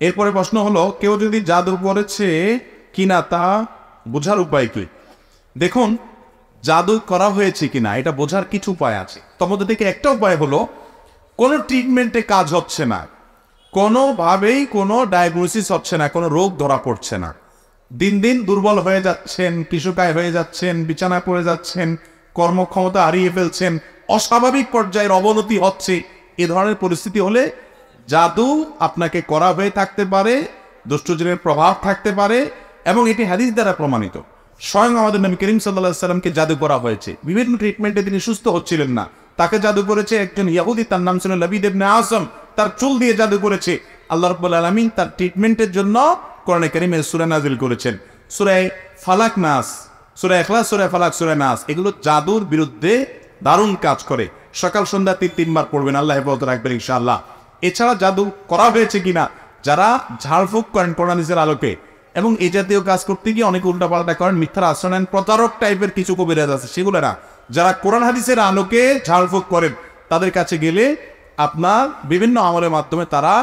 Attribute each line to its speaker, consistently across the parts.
Speaker 1: এরপরে প্রশ্ন হলো, কেউ যদি জাদু করেছে কিনা তা বোঝার উপায় কি? দেখুন, জাদু করা হয়েছে কিনা এটা বোঝার কিছু উপায় আছে। তার মধ্যে থেকে একটা উপায় হলো, কোনো ট্রিটমেন্টে কাজ হচ্ছে না, কোনোভাবেই কোনো ডায়াগনোসিস হচ্ছে না, কোনো রোগ ধরা পড়ছে না, দিন দিন দুর্বল হয়ে যাচ্ছেন, পিছুকায় হয়ে যাচ্ছেন, বিছানায় পড়ে যাচ্ছেন, কর্মক্ষমতা হারিয়ে ফেলছেন, অস্বাভাবিক পর্যায়ের অবনতি হচ্ছে, এ ধরনের পরিস্থিতি হলে জাদু আপনাকে করা হয়ে থাকতে পারে, দুষ্টজিনের প্রভাব থাকতে পারে, এবং এটি হাদিস দ্বারা প্রমাণিত। স্বয়ং আমাদের নবী করিম সাল্লাল্লাহু আলাইহি সাল্লামকে জাদু করা হয়েছে, বিভিন্ন ট্রিটমেন্টে তিনি সুস্থ হচ্ছিলেন না, তাকে জাদু করেছে একজন ইহুদি, তার নাম ছিল লাবিদ ইবনে আসম, তার চুল দিয়ে জাদু করেছে। আল্লাহ রাব্বুল আলামিন তার ট্রিটমেন্টের জন্য কোরআনে কারীমের সূরা নাযিল করেছেন, সূরা ফালাক, নাস, সূরা ইখলাস, সূরা ফালাক, সূরা নাস। এগুলো জাদুর বিরুদ্ধে দারুণ কাজ করে। সকাল সন্ধ্যা 3 বার পড়বেন, আল্লাহ হেফাজত রাখবেন ইনশাআল্লাহ। এছাড়া জাদু করা হয়েছে কিনা, যারা ঝাড়ফুঁক করেন কোরআন হাদিসের আলোকে এবং এই জাতীয় কাজ করতে গিয়ে অনেক উল্টাপাল্টা করেন, মিথ্যার আশ্রয় নেন, প্রতারক টাইপের কিছু কবিরাজ আছে, সেগুলো না। যারা কোরআন হাদিসের আলোকে ঝাড়ফুঁক করেন, তাদের কাছে গেলে আপনার বিভিন্ন আমলের মাধ্যমে তারা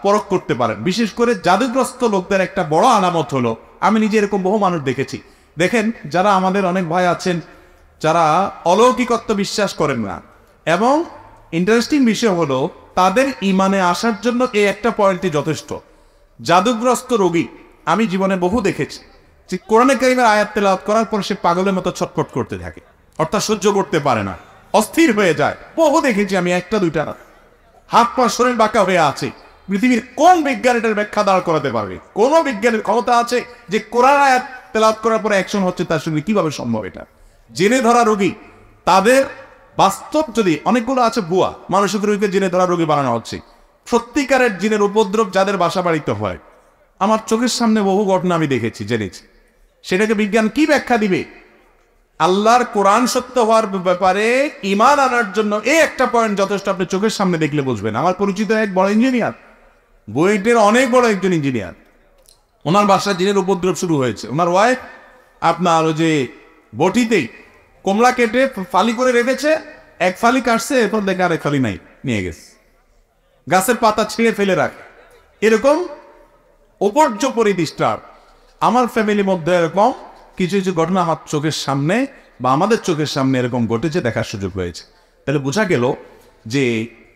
Speaker 1: পরখ করতে পারেন। বিশেষ করে জাদুগ্রস্ত লোকদের একটা বড় আলামত হলো, আমি নিজে এরকম বহু মানুষ দেখেছি। দেখেন, যারা আমাদের অনেক ভাই আছেন যারা অলৌকিকত্ব বিশ্বাস করেন না, এবং ইন্টারেস্টিং বিষয় হলো তাদের ইমানে আসার জন্য এই একটা পয়েন্টই যথেষ্ট। জাদুগ্রস্ত রোগী আমি জীবনে বহু দেখেছি যে কোরআনে কারীমের আয়াত তেলাওয়াত করার পর সে পাগলের মতো ছটফট করতে থাকে, অর্থাৎ সহ্য করতে পারে না, অস্থির হয়ে যায়। বহু দেখেছি আমি, একটা দুইটা না, হাত পা শরীর বাঁকা হয়ে আছে। পৃথিবীর কোন বিজ্ঞান এটার ব্যাখ্যা দাঁড় করাতে পারবে? কোন বিজ্ঞানের ক্ষমতা আছে যে কোরআন আয়াত তেলাওয়াত করার পরে অ্যাকশন হচ্ছে, তার সঙ্গে কিভাবে সম্ভব? এটা জেনে ধরা রোগী, তাদের বাস্তব যদি অনেকগুলো আছে ভুয়া মানসিক রোগীকে জেনে ধরা রোগী বানানো হচ্ছে। সত্যিকারের জিনের উপদ্রব যাদের বাসা বাড়িতে হয়, আমার চোখের সামনে বহু ঘটনা আমি দেখেছি, জেনেছি। সেটাকে বিজ্ঞান কি ব্যাখ্যা দিবে? আল্লাহর কোরআন সত্য হওয়ার ব্যাপারে ঈমান আনার জন্য এই একটা পয়েন্ট যথেষ্ট। আপনি চোখের সামনে দেখলে বুঝবেন। আমার পরিচিত এক বড় ইঞ্জিনিয়ার, বুয়েটের অনেক বড় একজন ইঞ্জিনিয়ার, ওনার বাসায় জিনের উপদ্রব শুরু হয়েছে। ওনার ওয়াইফ আপনার ওই যে বটিতেই কমলা কেটে ফালি করে রেখেছে, এক ফালি কাটছে, এরপর দেখে আরেক ফালি নাই, নিয়ে গেছে। গাছের পাতা ছিঁড়ে ফেলে রাখে, এরকম উপর্যপরি ডিস্টার্ব। আমার ফ্যামিলির মধ্যে এরকম কিছু কিছু ঘটনা আমার চোখের সামনে বা আমাদের চোখের সামনে এরকম ঘটেছে, দেখার সুযোগ হয়েছে। তাহলে বোঝা গেল যে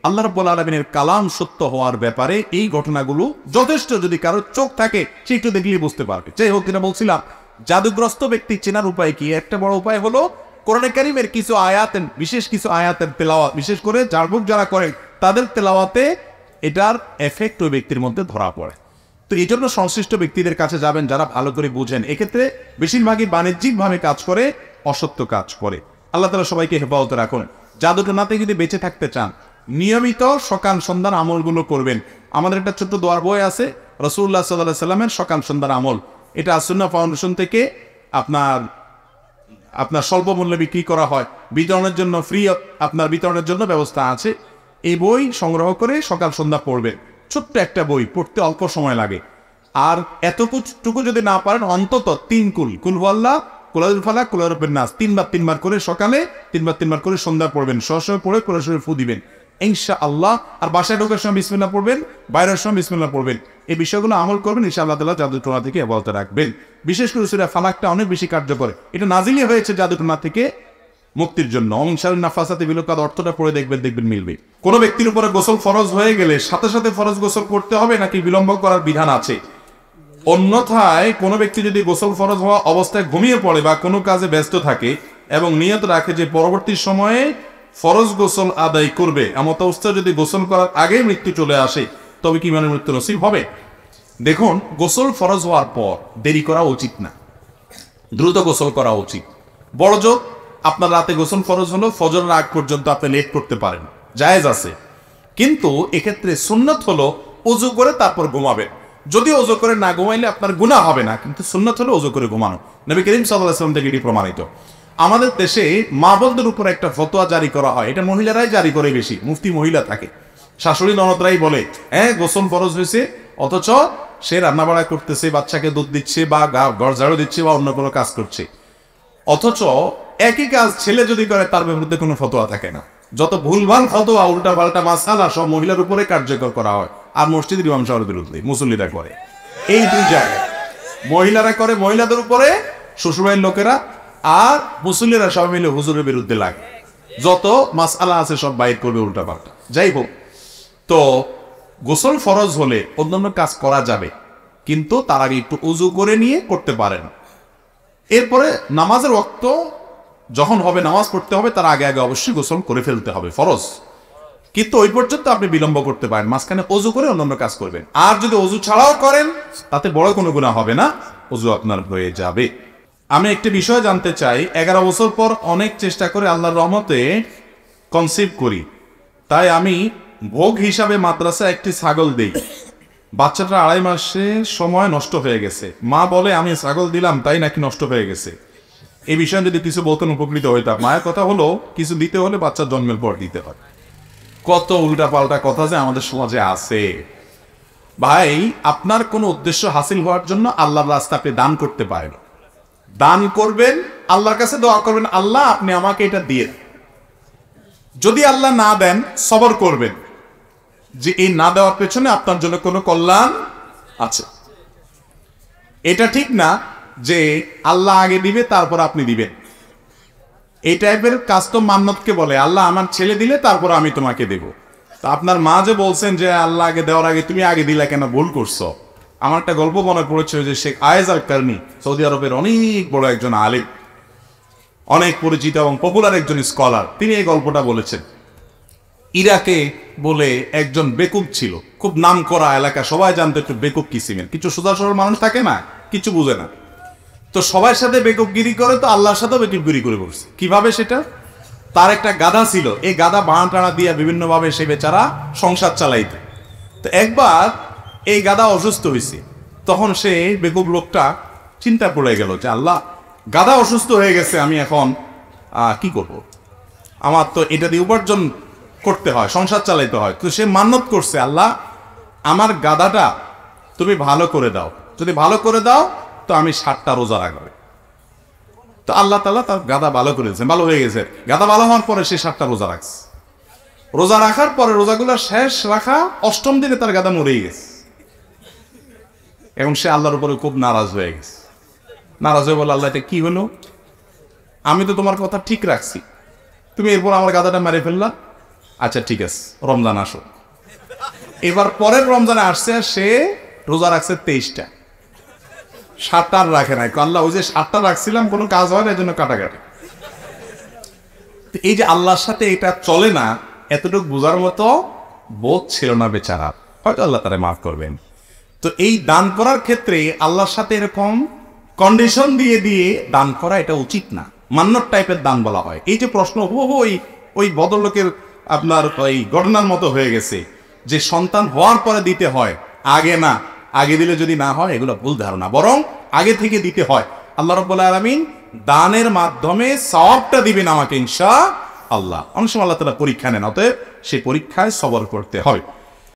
Speaker 1: আল্লাহ রাব্বুল আলামিনের কালাম সত্য হওয়ার ব্যাপারে এই ঘটনাগুলো যথেষ্ট। যদি কারো চোখ থাকে সে একটু দেখলেই বুঝতে পারবে। যাই হোক, যেটা বলছিলাম, জাদুগ্রস্ত ব্যক্তি চেনার উপায় কি? একটা বড় উপায় হলো কোরআনে কারীমের কিছু আয়াতের, বিশেষ কিছু আয়াতের তেলাওয়াত, বিশেষ করে ঝাড়ফুঁক যারা করেন তাদের তেলাওয়াতে এটার এফেক্ট ওই ব্যক্তির মধ্যে ধরা পড়ে। তো এই জন্য সংশ্লিষ্ট ব্যক্তিদের কাছে যাবেন যারা ভালো করে বুঝেন। এক্ষেত্রে বেশিরভাগই বাণিজ্যিকভাবে কাজ করে, অসত্য কাজ করে। আল্লাহ তাআলা সবাইকে হেফাজত রাখুন। জাদুটনাতে যদি বেঁচে থাকতে চান, নিয়মিত সকাল সন্ধ্যার আমলগুলো করবেন। আমাদের একটা ছোট্ট দোয়ার বই আছে, রাসূলুল্লাহ সাল্লাল্লাহু আলাইহি সাল্লামের সকাল সন্ধ্যার আমল। এটা আসুন্নাহ ফাউন্ডেশন থেকে আপনার স্বল্প মূল্যে বিক্রি করা হয়, বিতরণের জন্য ফ্রি, আপনার বিতরণের জন্য ব্যবস্থা আছে। এই বই সংগ্রহ করে সকাল সন্ধ্যা পড়বেন। ছোট্ট একটা বই, পড়তে অল্প সময় লাগে। আর এতটুকু যদি না পারেন, অন্তত 3 কুল হুয়াল্লাহ, কুল ফালাক, কুল নাস 3 বার করে সকালে, 3 বার করে সন্ধ্যা পড়বেন। সরাসরি পড়ে কোরআনে ফু দিবেন ইনশাআল্লাহ। আর বাসায় ঢোকার সময় বিসমিল্লাহ পড়বেন, বাইরের সময় বিসমিল্লাহ পড়বেন। এই বিষয়গুলো আমল করবেন, ইনশাআল্লাহ তাআলা জাদুটোনা থেকে হেফাজত রাখবেন। বিশেষ করে সূরা ফালাকটা অনেক বেশি কার্যকর। এটা নাজিলই হয়েছে জাদুটোনা থেকে মুক্তির জন্য। অংশার নাফাসাতে বিলুকাত, অর্থটা পড়ে দেখবেন মিলবে। কোনো ব্যক্তির উপরে গোসল ফরজ হয়ে গেলে সাথে সাথে ফরজ গোসল করতে হবে নাকি বিলম্ব করার বিধান আছে? অন্যথায় কোনো ব্যক্তি যদি গোসল ফরজ হওয়া অবস্থায় ঘুমিয়ে পড়ে বা কোনো কাজে ব্যস্ত থাকে এবং নিয়ত রাখে যে পরবর্তী সময়ে ফরজ গোসল আদায় করবে, এমত অবস্থায় যদি গোসল করার আগে মৃত্যু চলে আসে, তবে কি ইমানের মৃত্যু নসিব হবে? দেখুন, গোসল ফরজ হওয়ার পর দেরি করা উচিত না, দ্রুত গোসল করা উচিত। বড় জোর আপনার রাতে গোসল ফরজ হলো, ফজরের আগ পর্যন্ত আপনি লেট করতে পারেন, জায়েজ আছে। কিন্তু এক্ষেত্রে সুন্নত হলো ওযু করে তারপর ঘুমাবেন। যদি ওযু করে না ঘুমাইলে আপনার গুনাহ হবে না, কিন্তু সুন্নত হলো ওযু করে ঘুমানো। নবী করিম সাল্লাল্লাহু আলাইহি ওয়াসাল্লাম থেকে এটি প্রমাণিত। আমাদের দেশে মা বোনদের উপর একটা ফতোয়া জারি করা হয়, এটা মহিলারাই জারি করে বেশি, মুফতি মহিলা থাকে। শাশুড়ি ননদরাই বলে গোসল ফরজ হয়েছে, অথচ সে রান্নাবাড়া করতেছে, বাচ্চাকে দুধ দিচ্ছে বা ঘর ঝাড়ু দিচ্ছে বা অন্য কোনো কাজ করছে। অথচ একই কাজ ছেলে যদি করে তার বিরুদ্ধে কোনো ফতোয়া থাকে না। যত ভুলভাল ফতোয়া, উল্টা পাল্টা মাসআলা সব মহিলার উপরে কার্যকর করা হয়। আর মসজিদের ইমাম সাহেবের বিরুদ্ধে মুসল্লিরা করে। এই দুই জায়গায় মহিলারা করে মহিলাদের উপরে, শ্বশুরবাড়ির লোকেরা, আর মুসল্লিরা সবাই মিলে হুজুরের বিরুদ্ধে লাগে। যত মাসআলা আছে সব বাইর করবে উল্টা পাল্টা। যাই হোক, তো গোসল ফরজ হলে অন্যান্য কাজ করা যাবে, কিন্তু তার আগে একটু উজু করে নিয়ে করতে পারেন। এরপরে নামাজের ওয়াক্ত যখন হবে, নামাজ পড়তে হবে, তার আগে আগে অবশ্যই গোসল করে ফেলতে হবে, ফরজ। কিন্তু ওই পর্যন্ত আপনি বিলম্ব করতে পারেন, মাঝখানে অজু করে অন্যান্য কাজ করবেন। আর যদি অজু ছাড়াও করেন তাতে বড় কোনো গুনাহ হবে না, অজু আপনার হয়ে যাবে। আমি একটি বিষয় জানতে চাই, 11 বছর পর অনেক চেষ্টা করে আল্লাহর রহমতে কনসিভ করি, তাই আমি ভোগ হিসাবে মাদ্রাসা একটি ছাগল দেই। বাচ্চাটা 2.5 মাসের সময় নষ্ট হয়ে গেছে। মা বলে আমি ছাগল দিলাম তাই নাকি নষ্ট হয়ে গেছে। এই বিষয়ে যদি কিছু বলতেন উপকৃত হইতাম। মায়ের কথা হলো কিছু দিতে হলে বাচ্চার জন্মের পর দিতে হয়। কত উল্টা পাল্টা কথা যে আমাদের সমাজে আছে। ভাই, আপনার কোনো উদ্দেশ্য হাসিল হওয়ার জন্য আল্লাহর রাস্তা আপনি দান করতে পারেন, দান করবেন, আল্লাহর কাছে দোয়া করবেন, আল্লাহ আপনি আমাকে এটা দিয়ে। যদি আল্লাহ না দেন, সবর করবেন যে এই না দেওয়ার পেছনে আপনার জন্য কোনো কল্যাণ আছে। এটা ঠিক না যে আল্লাহ আগে দিবে তারপর আপনি দিবেন। এই টাইপের কাজ তো মান্নতকে বলে, আল্লাহ আমার ছেলে দিলে তারপর আমি তোমাকে দেব। তা আপনার মা যে বলছেন যে আল্লাহ আগে দেওয়ার আগে তুমি আগে দিলা কেন, ভুল করছো। আমার একটা গল্প মনে পড়েছে যে শেখ আয়েজ আল কারনি, সৌদি আরবের অনেক বড় একজন আলিম, অনেক পরিচিত এবং পপুলার একজন স্কলার, তিনি এই গল্পটা বলেছেন। ইরাকে বলে একজন বেকুব ছিল, খুব নাম করা এলাকা, সবাই জানতো একটু বেকুব কিসিমের। কিছু সোজা সরল মানুষ থাকে না, কিছু বুঝে না, তো সবার সাথে বেকুবগিরি করে, তো আল্লাহর সাথেও বেকুবগিরি করে বসছে। কিভাবে সেটা? তার একটা গাধা ছিল, এই গাধা বাঁধা টানা দিয়ে বিভিন্নভাবে সে বেচারা সংসার চালাইতে। তো একবার এই গাধা অসুস্থ হয়েছে, তখন সে বেকুব লোকটা চিন্তা পড়ে গেল যে আল্লাহ, গাধা অসুস্থ হয়ে গেছে, আমি এখন কি করব? আমার তো এটা দিয়ে উপার্জন করতে হয়, সংসার চালাইতে হয়। তো সে মান্নত করছে, আল্লাহ আমার গাধাটা তুমি ভালো করে দাও, যদি ভালো করে দাও তো আমি 60টা রোজা রাখবো। তো আল্লাহ তাআলা তার গাধা ভালো করে দিয়েছেন, ভালো হয়ে গেছে। গাধা ভালো হওয়ার পরে সে 60টা রোজা রাখছে। রোজা রাখার পরে রোজাগুলো শেষ রাখা 8ম দিনে তার গাধা মরেই গেছে। এবং সে আল্লাহর উপরে খুব নারাজ হয়ে গেছে। নারাজ হয়ে বলে, আল্লাহ এটা কি হলো? আমি তো তোমার কথা ঠিক রাখছি, তুমি এরপর আমার গাধাটা মেরে ফেললা। আচ্ছা ঠিক আছে, রমজান আসো। এবার পরের রমজানে আসছে, সে রোজা রাখছে 23টা, 7টা আর রাখে নাই। আল্লাহ ওই যে 7টা রাখছিলাম কোনো কাজ হয় না, এই জন্য কাটাকাটি। এই যে আল্লাহর সাথে এটা চলে না, এতটুকু বোঝার মতো বোধ ছিল না বেচারা, হয়তো আল্লাহ তারা মাফ করবেন। তো এই দান করার ক্ষেত্রে আল্লাহর সাথে এরকম কন্ডিশন দিয়ে দিয়ে দান করা এটা উচিত না, মান্নত টাইপের দান বলা হয়। এই যে প্রশ্ন ওই ভদ্রলোকের আপনার ওই ঘটনার মতো হয়ে গেছে যে সন্তান হওয়ার পরে দিতে হয়, আগে না। আগে দিলে যদি না হয়, এগুলো ভুল ধারণা, বরং আগে থেকে দিতে হয়। আল্লাহ রাব্বুল আলামিন দানের মাধ্যমে সওয়াবটা দিবেন আমাকে ইনশাআল্লাহ। অনেক সময় আল্লাহ তাআলা পরীক্ষা নেন, অতএব সেই পরীক্ষায় সবর করতে হয়।